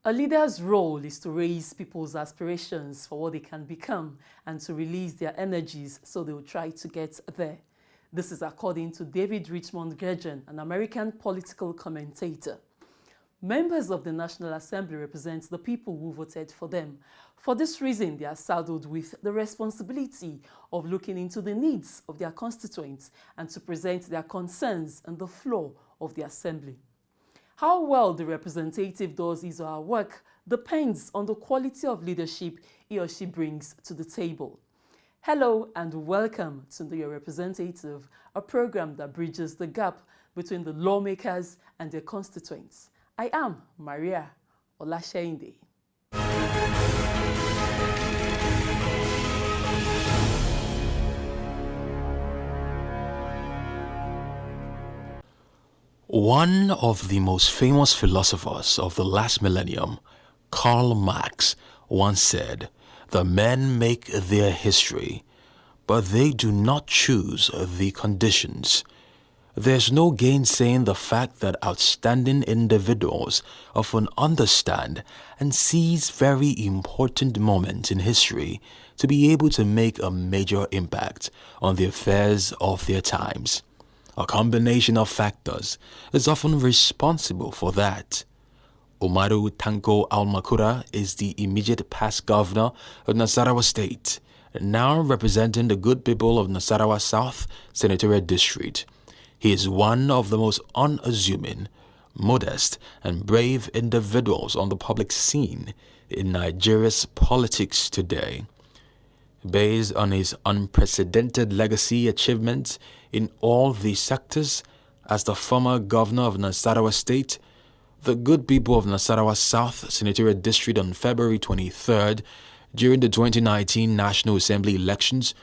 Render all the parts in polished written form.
A leader's role is to raise people's aspirations for what they can become and to release their energies so they will try to get there. This is according to David Richmond Gurgeon, an American political commentator. Members of the National Assembly represent the people who voted for them. For this reason, they are saddled with the responsibility of looking into the needs of their constituents and to present their concerns on the floor of the Assembly. How well the representative does his or her work depends on the quality of leadership he or she brings to the table. Hello and welcome to Your Representative, a program that bridges the gap between the lawmakers and their constituents. I am Maria Olasheinde. One of the most famous philosophers of the last millennium, Karl Marx, once said, "The men make their history, but they do not choose the conditions." There's no gainsaying the fact that outstanding individuals often understand and seize very important moments in history to be able to make a major impact on the affairs of their times. A combination of factors is often responsible for that. Umaru Tanko AL-MAKURA is the immediate past governor of Nasarawa State, now representing the good people of Nasarawa South Senatorial District. He is one of the most unassuming, modest, and brave individuals on the public scene in Nigeria's politics today. Based on his unprecedented legacy achievements in all these sectors, as the former governor of Nasarawa State, the good people of Nasarawa South Senatorial District on February 23rd, during the 2019 National Assembly elections,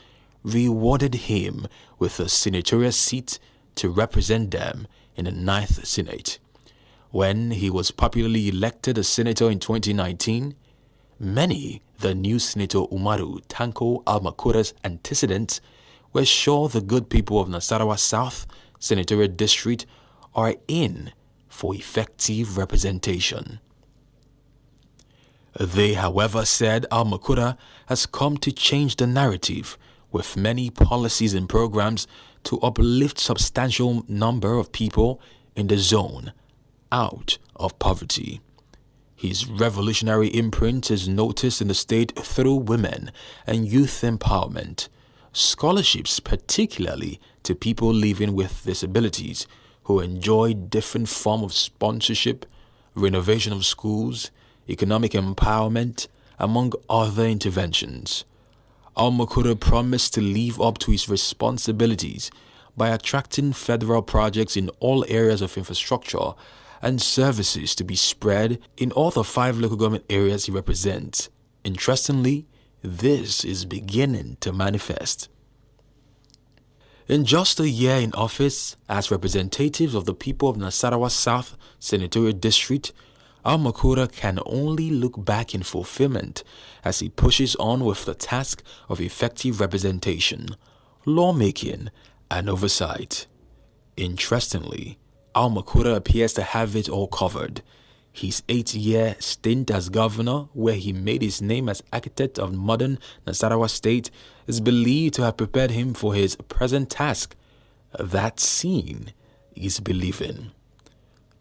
rewarded him with a senatorial seat to represent them in the 9th Senate. When he was popularly elected a senator in 2019, many, the new Senator Umaru Tanko AL-MAKURA's antecedents, were sure the good people of Nasarawa South Senatorial District are in for effective representation. They, however, said AL-MAKURA has come to change the narrative with many policies and programs to uplift substantial number of people in the zone out of poverty. His revolutionary imprint is noticed in the state through women and youth empowerment, scholarships particularly to people living with disabilities who enjoy different forms of sponsorship, renovation of schools, economic empowerment, among other interventions. AL-MAKURA promised to live up to his responsibilities by attracting federal projects in all areas of infrastructure and services to be spread in all the 5 local government areas he represents. Interestingly, this is beginning to manifest. In just a year in office, as representatives of the people of Nasarawa South Senatorial District, AL-MAKURA can only look back in fulfillment as he pushes on with the task of effective representation, lawmaking, and oversight. Interestingly, AL-MAKURA appears to have it all covered. His 8-year stint as governor, where he made his name as architect of modern Nasarawa State, is believed to have prepared him for his present task. That seeing is believing.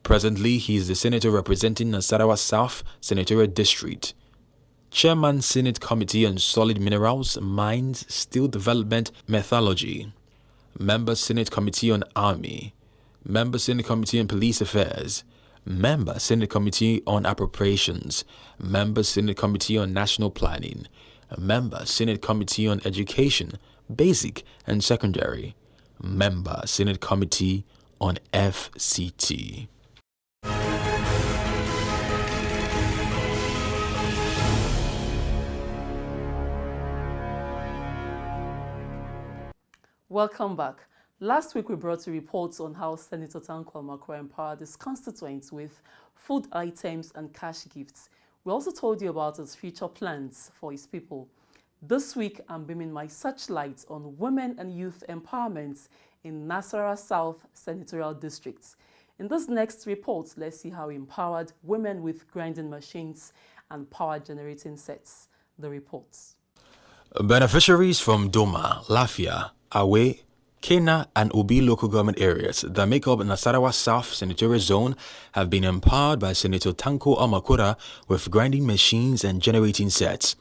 Presently, he is the senator representing Nasarawa South Senatorial District. Chairman Senate Committee on Solid Minerals, Mines, Steel Development, Metallurgy. Member Senate Committee on Army. Member Senate Committee on Police Affairs. Member Senate Committee on Appropriations. Member Senate Committee on National Planning. Member Senate Committee on Education, Basic and Secondary. Member Senate Committee on FCT. Welcome back. Last week we brought you reports on how Senator Tanko AL-MAKURA empowered his constituents with food items and cash gifts. We also told you about his future plans for his people. This week I'm beaming my searchlight on women and youth empowerment in Nasarawa South Senatorial District. In this next report, let's see how he empowered women with grinding machines and power generating sets. The reports. Beneficiaries from Doma, Lafia, Awe, Kena and Obi local government areas that make up Nasarawa South Senatorial Zone have been empowered by Senator Tanko AL-MAKURA with grinding machines and generating sets.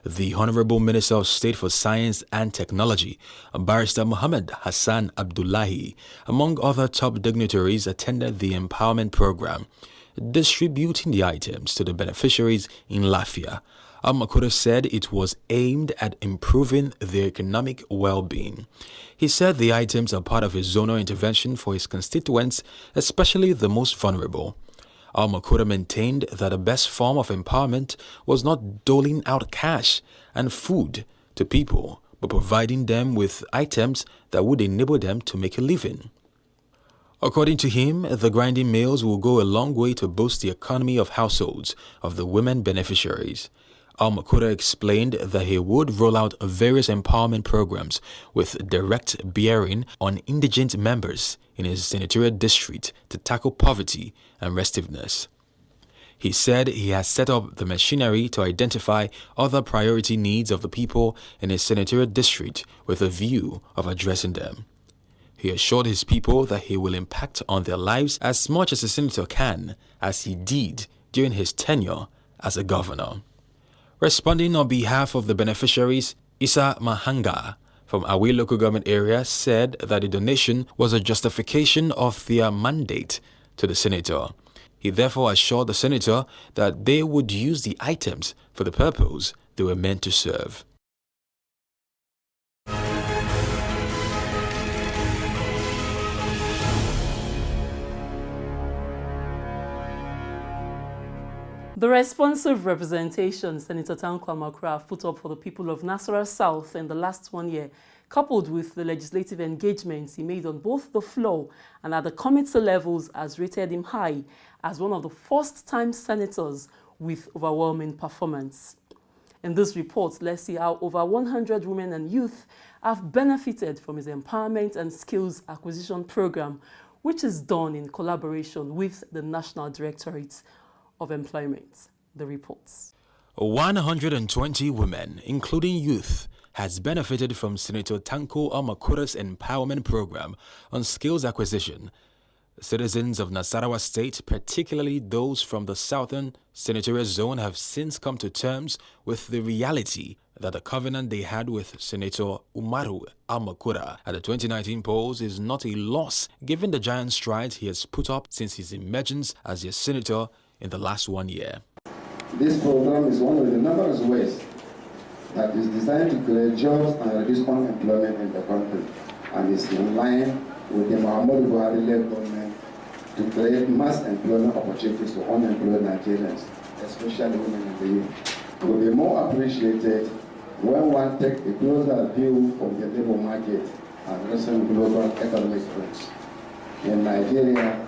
The Honorable Minister of State for Science and Technology, Barrister Muhammad Hassan Abdullahi, among other top dignitaries, attended the empowerment program, distributing the items to the beneficiaries in Lafia. AL-MAKURA said it was aimed at improving their economic well-being. He said the items are part of his zonal intervention for his constituents, especially the most vulnerable. AL-MAKURA maintained that the best form of empowerment was not doling out cash and food to people, but providing them with items that would enable them to make a living. According to him, the grinding mills will go a long way to boost the economy of households of the women beneficiaries. AL-MAKURA explained that he would roll out various empowerment programs with direct bearing on indigent members in his senatorial district to tackle poverty and restiveness. He said he has set up the machinery to identify other priority needs of the people in his senatorial district with a view of addressing them. He assured his people that he will impact on their lives as much as a senator can, as he did during his tenure as a governor. Responding on behalf of the beneficiaries, Isa Mahanga from Awe local government area said that the donation was a justification of their mandate to the senator. He therefore assured the senator that they would use the items for the purpose they were meant to serve. The responsive representation Senator Tanko AL-MAKURA put up for the people of Nasarawa South in the last 1 year, coupled with the legislative engagements he made on both the floor and at the committee levels, has rated him high as one of the first-time senators with overwhelming performance. In this report, let's see how over 100 women and youth have benefited from his empowerment and skills acquisition program, which is done in collaboration with the National Directorate of Employment. The reports. 120 women, including youth, has benefited from Senator Tanko AL-MAKURA's empowerment program on skills acquisition. Citizens of Nasarawa State, particularly those from the Southern Senatorial Zone, have since come to terms with the reality that the covenant they had with Senator Umaru AL-MAKURA at the 2019 polls is not a loss, given the giant strides he has put up since his emergence as a senator in the last 1 year. This program is one of the numerous ways that is designed to create jobs and reduce unemployment in the country, and is in line with the Muhammadu Buhari-led government to create mass employment opportunities for unemployed Nigerians, especially women and the youth. It will be more appreciated when one takes a closer view of the labor market and recent global economic trends. In Nigeria,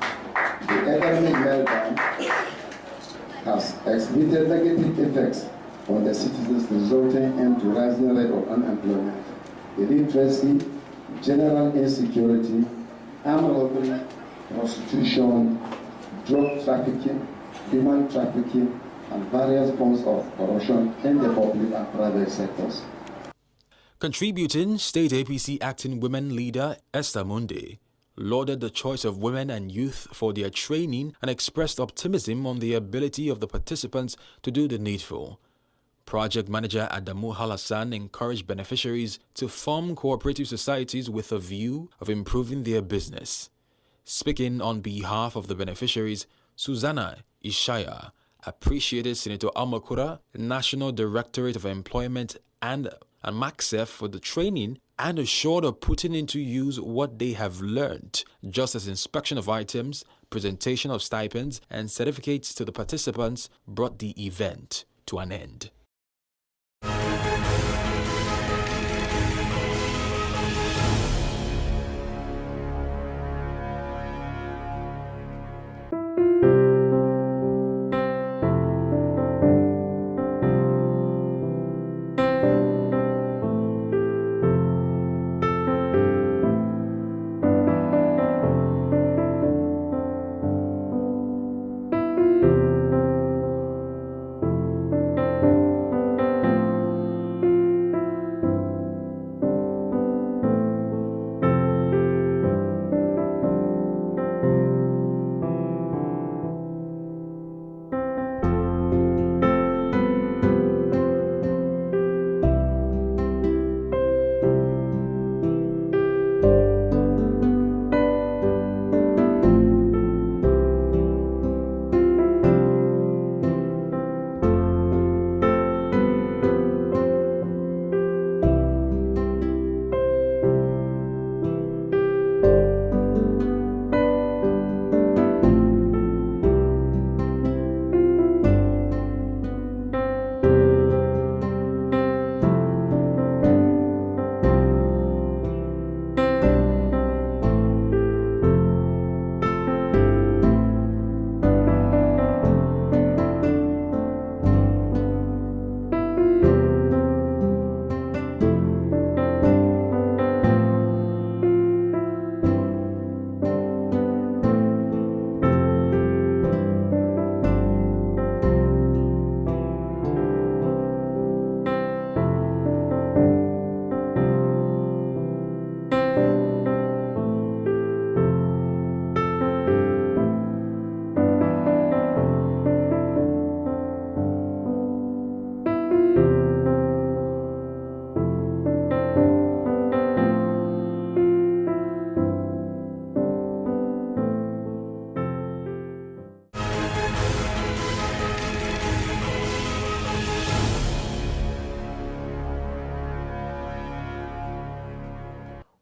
the economic meltdown has exhibited negative effects on the citizens, resulting into rising rate of unemployment, illiteracy, general insecurity, armed robbery, prostitution, drug trafficking, human trafficking, and various forms of corruption in the public and private sectors. Contributing, State APC acting women leader Esther Munde lauded the choice of women and youth for their training and expressed optimism on the ability of the participants to do the needful. Project manager Adamu Halassan encouraged beneficiaries to form cooperative societies with a view of improving their business. Speaking on behalf of the beneficiaries, Susanna Ishaya appreciated Senator AL-MAKURA, National Directorate of Employment and MACSEF for the training, and assured of putting into use what they have learned, just as inspection of items, presentation of stipends, and certificates to the participants brought the event to an end.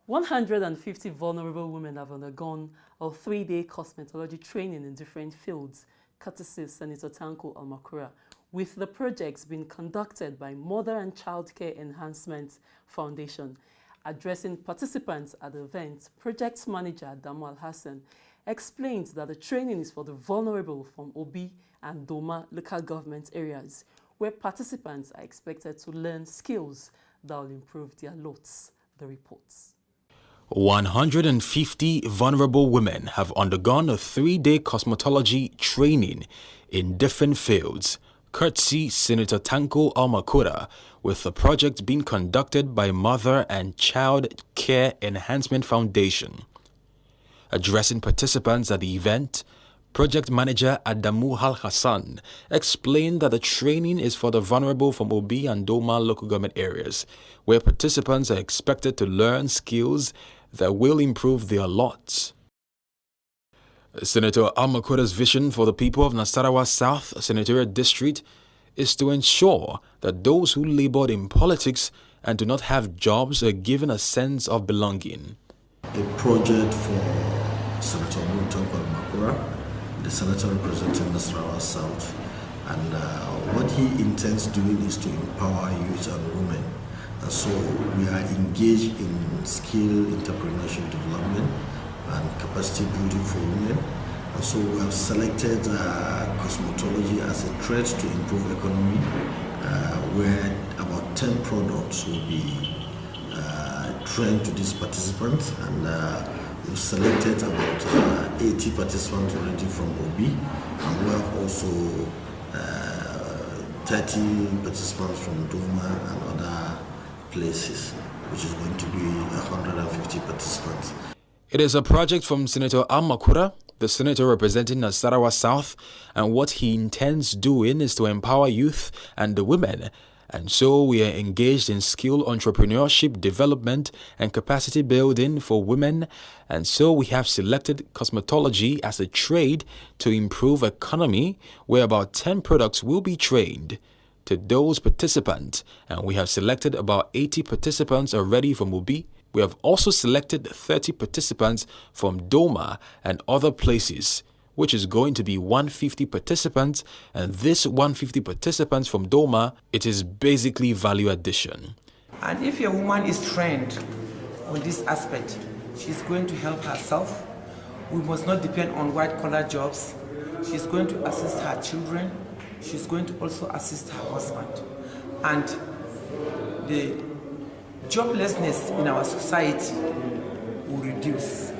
150 vulnerable women have undergone a 3-day cosmetology training in different fields, courtesy of Senator Tanko AL-MAKURA, with the projects being conducted by Mother and Child Care Enhancement Foundation. Addressing participants at the event, project manager Adamu Al-Hassan explained that the training is for the vulnerable from Obi and Doma local government areas, where participants are expected to learn skills that will improve their lots. The reports. 150 vulnerable women have undergone a 3-day cosmetology training in different fields, courtesy Senator Tanko AL-MAKURA, with the project being conducted by Mother and Child Care Enhancement Foundation. Addressing participants at the event, project manager Adamu Al-Hassan explained that the training is for the vulnerable from Obi and Doma local government areas, where participants are expected to learn skills that will improve their lots. Senator AL-MAKURA's vision for the people of Nasarawa South Senatorial District is to ensure that those who labored in politics and do not have jobs are given a sense of belonging. A project for Senator AL-MAKURA, the senator representing Nasarawa South, and what he intends doing is to empower youth and women. And so we are engaged in skill entrepreneurship development and capacity building for women. And so we have selected cosmetology as a thread to improve economy, where about 10 products will be trained to these participants, and we've selected about 80 participants already from OB, and we have also 30 participants from Doma and other places, which is going to be 150 participants. It is a project from Senator AL-MAKURA, the senator representing Nasarawa South, and what he intends doing is to empower youth and the women. And so we are engaged in skill entrepreneurship development and capacity building for women. And so we have selected cosmetology as a trade to improve economy, where about 10 products will be trained to those participants. And we have selected about 80 participants already from Ubi. We have also selected 30 participants from Doma and other places, which is going to be 150 participants, and this 150 participants from Doma, it is basically value addition. And if a woman is trained on this aspect, she's going to help herself. We must not depend on white-collar jobs. She's going to assist her children. She's going to also assist her husband. And the joblessness in our society will reduce.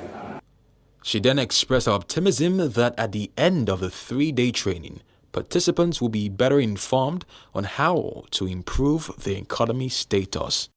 She then expressed optimism that at the end of the 3-day training, participants will be better informed on how to improve their economy status.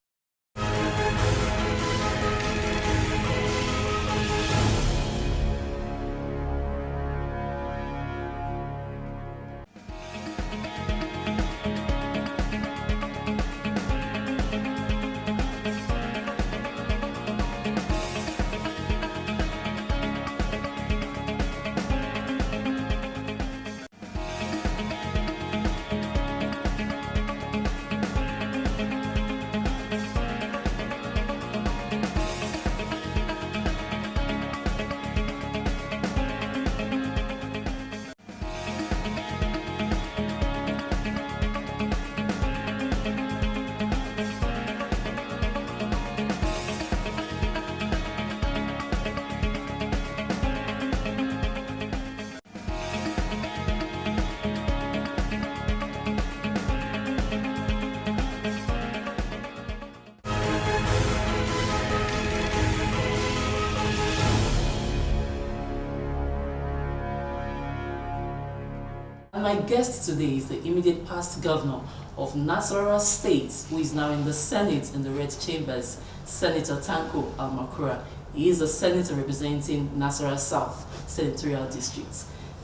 My guest today is the immediate past governor of Nasarawa State, who is now in the Senate in the Red Chambers, Senator Tanko AL-MAKURA. He is a senator representing Nasarawa South Senatorial District.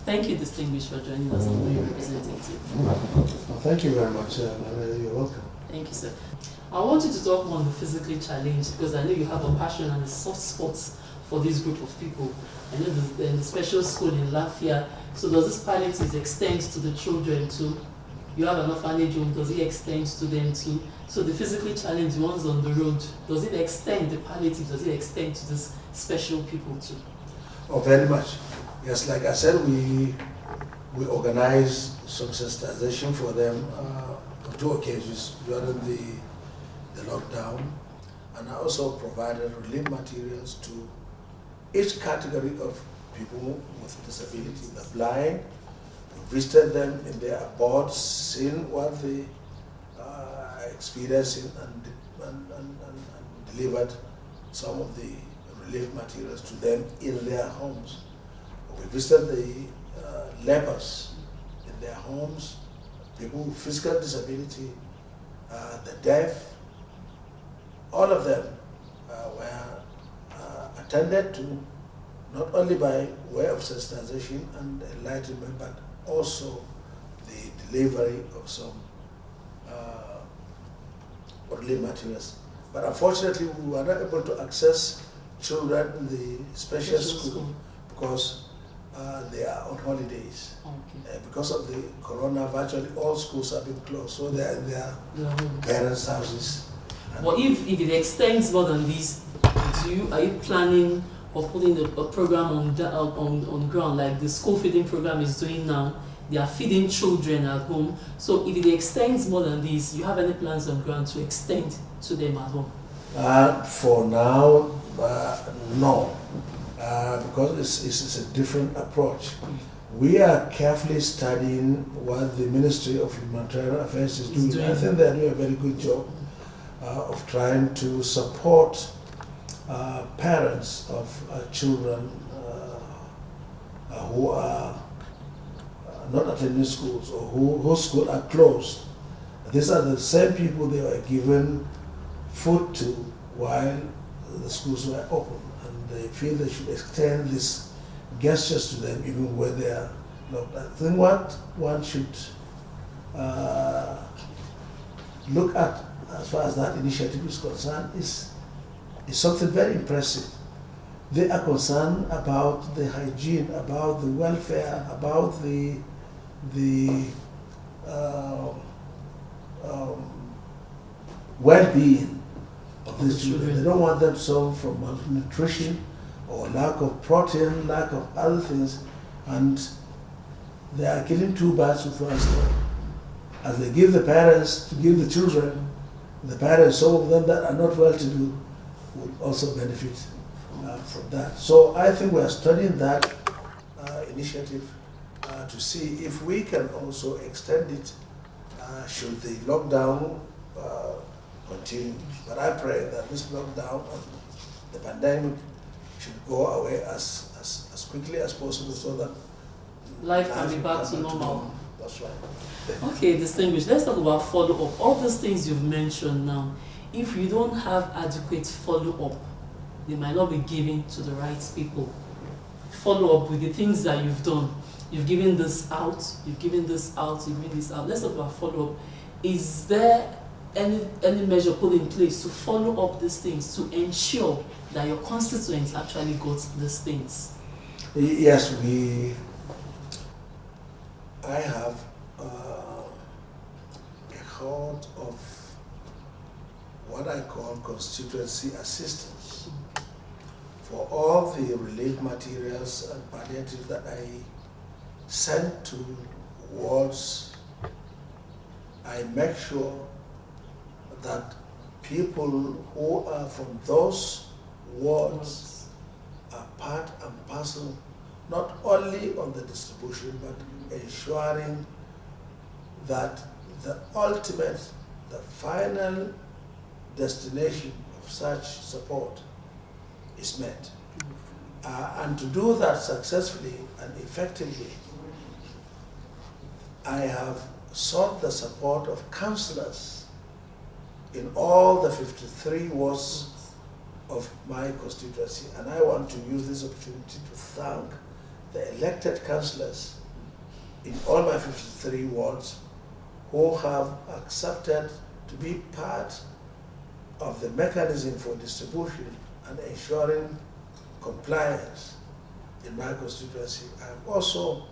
Thank you, distinguished, for joining us on the representative. Well, thank you very much. You're welcome. Thank you, sir. I want you to talk more on the physically challenged, because I know you have a passion and a soft spot for this group of people. I know the special school in Lafia. So does this palliative extend to the children too? you have an orphanage home, does it extend to them too? So the physically challenged ones on the road, does it extend, the palliative, does it extend to these special people too? Oh, very much. Yes, like I said, we organize some sensitization for them on 2 occasions during the lockdown, and I also provided relief materials to each category of people with disability. The blind, we visited them in their abodes, seeing what they are experiencing, and delivered some of the relief materials to them in their homes. We visited the lepers in their homes, people with physical disability, the deaf. All of them were attended to, not only by way of sensitization and enlightenment, but also the delivery of some relief materials. But unfortunately, we were not able to access children in the special school because they are on holidays. Okay. Because of the corona, virtually all schools have been closed, so they are in their parents' houses. But if it extends more than this, are you planning of putting a program on ground like the school feeding program is doing now? They are feeding children at home. So if it extends more than this, you have any plans on ground to extend to them at home? For now, no, because it's a different approach. We are carefully studying what the Ministry of Humanitarian Affairs is doing. I think they are doing a very good job of trying to support parents of children who are not attending schools or whose schools are closed. These are the same people they were given food to while the schools were open, and they feel they should extend these gestures to them even when they are locked down. I think what one should look at as far as that initiative is concerned is something very impressive. They are concerned about the hygiene, about the welfare, about the well-being of these children. They don't want them to suffer from malnutrition or lack of protein, lack of other things, and they are killing 2 birds with 1 stone. As they give the parents to give the children, the parents, some of them that are not well-to-do, would also benefit from that. So I think we are studying that initiative to see if we can also extend it should the lockdown continue. But I pray that this lockdown and the pandemic should go away as quickly as possible so that life can be back to normal. That's right. Okay, distinguished. Let's talk about follow-up. All those things you've mentioned now, if you don't have adequate follow-up, they might not be given to the right people. Follow up with the things that you've done. You've given this out, you've given this out, you've given this out. Let's talk about follow-up. Is there any measure put in place to follow up these things, to ensure that your constituents actually got these things? Yes, I have a heart of what I call constituency assistance for all the relief materials and palliatives that I send to wards. I make sure that people who are from those wards are part and parcel, not only on the distribution, but ensuring that the ultimate, the final destination of such support is met. And to do that successfully and effectively, I have sought the support of councillors in all the 53 wards of my constituency. And I want to use this opportunity to thank the elected councillors in all my 53 wards who have accepted to be part of the mechanism for distribution and ensuring compliance in my constituency. I have also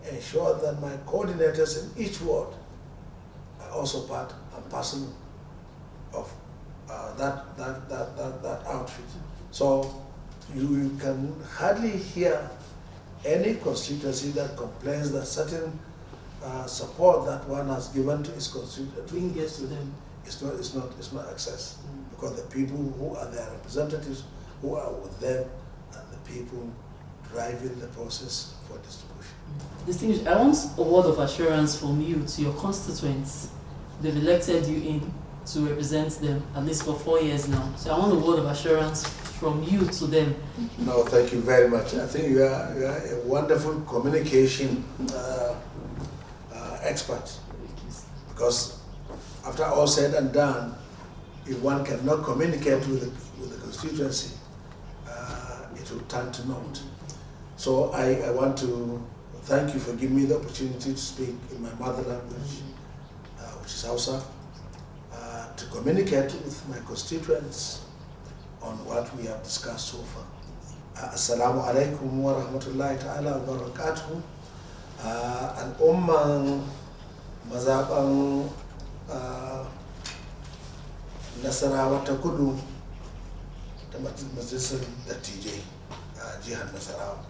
ensured that my coordinators in each ward also part and parcel of that outfit. So you can hardly hear any constituency that complains that certain support that one has given to its constituency gets to them. It's not access, because the people who are their representatives, who are with them, and the people driving the process for distribution. Distinguished, I want a word of assurance from you to your constituents. They've elected you in to represent them, at least for 4 years now. So I want a word of assurance from you to them. No, thank you very much. I think you are a wonderful communication expert, because after all said and done, if one cannot communicate with the constituency, it will turn to naught. So I want to thank you for giving me the opportunity to speak in my mother language, which is Hausa, to communicate with my constituents on what we have discussed so far. Assalamu alaikum wa rahmatullahi ta'ala wa barakatuhu. Al'umman mazaɓan Nasarawa ta Kudu da majalisar dattijai a jihar Nasarawa,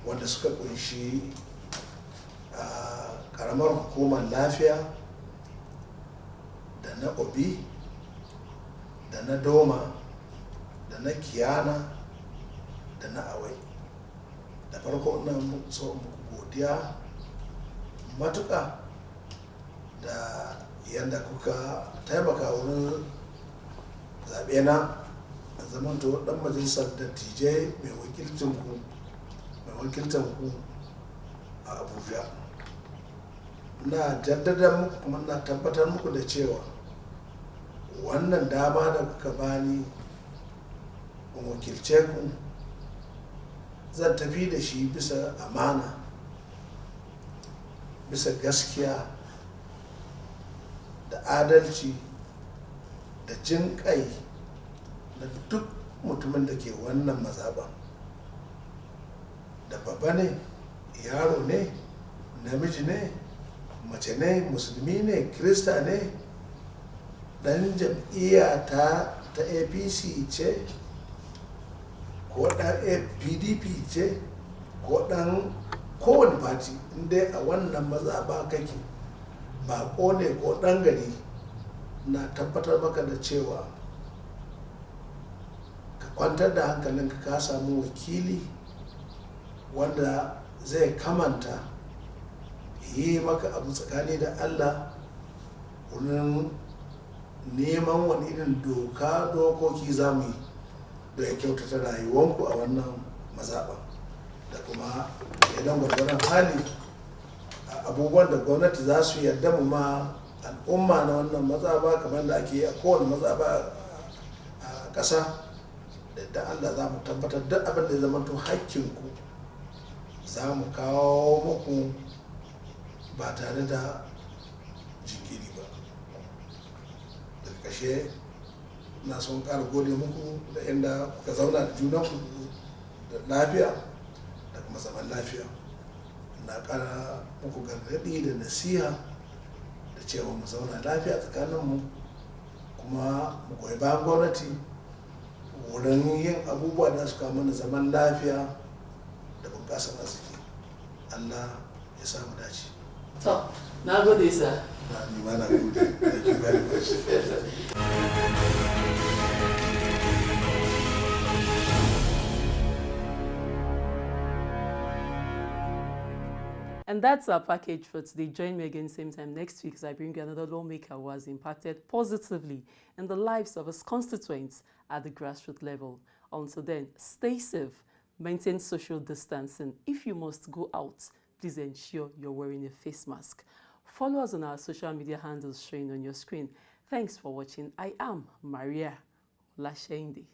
wanda suka kunshi ƙaramar hukumar lafiya da na Obi da na Doma da na Kiyana da na Awai. Da farko ina so muku godiya matuƙa da yadda kuka taimaka wurin zaɓe na a zamanto ɗan majalisar dattijai mai wakiltan ku a Abuja. Na jaddada muku kuma na tabbatar muku da cewa wannan dama da kuka bani wakilce ku zan tafi da shi bisa amana, bisa gaskiya da adalci da jin kai da duk mutumin da ke wannan mazaɓa, da babba ne, yaro ne, namiji ne, mace ne, musulmi ne, kirista ne, ɗan jam'iyya ta APC ce ko ɗan PDP ce ko ɗan kowane fati, inda a wannan mazaɓa kake baƙo ne ko ɗan gari, na tabbatar maka da cewa ka kwantar da hankalinka, ka samu wakili wanda zai kamanta yi maka abu tsakani da Allah wurin neman wani irin dokoki za mu yi da ya kyautata rayuwanku a wannan mazaɓa, da kuma idan gwargwaron hali abubuwan da gwamnati za su yarda mu ma al'umma na wannan mazaɓa kamar da ake yi a kowane mazaɓa a ƙasa, da yadda Allah za mu tabbatar duk abin da ya zama to hakkinku za mu kawo muku ba tare da jinkiri ba. Daga ƙarshe na son ƙara gode muku da inda kuka zauna da junanku da lafiya da kuma zaman lafiya. Na ƙara muku gargaɗi da nasiha da cewa mu zauna lafiya tsakaninmu, kuma mu goyi bayan gwamnati wurin yin abubuwa da su kawo mana zaman lafiya da bunƙasar arziki. Allah ya samu dace. To, na gode sir. Ni ma na gode. Thank you very much. And that's our package for today. Join me again same time next week as I bring you another lawmaker who has impacted positively in the lives of his constituents at the grassroots level. Until then, stay safe, maintain social distancing. If you must go out, please ensure you're wearing a face mask. Follow us on our social media handles showing on your screen. Thanks for watching. I am Maria Lashende.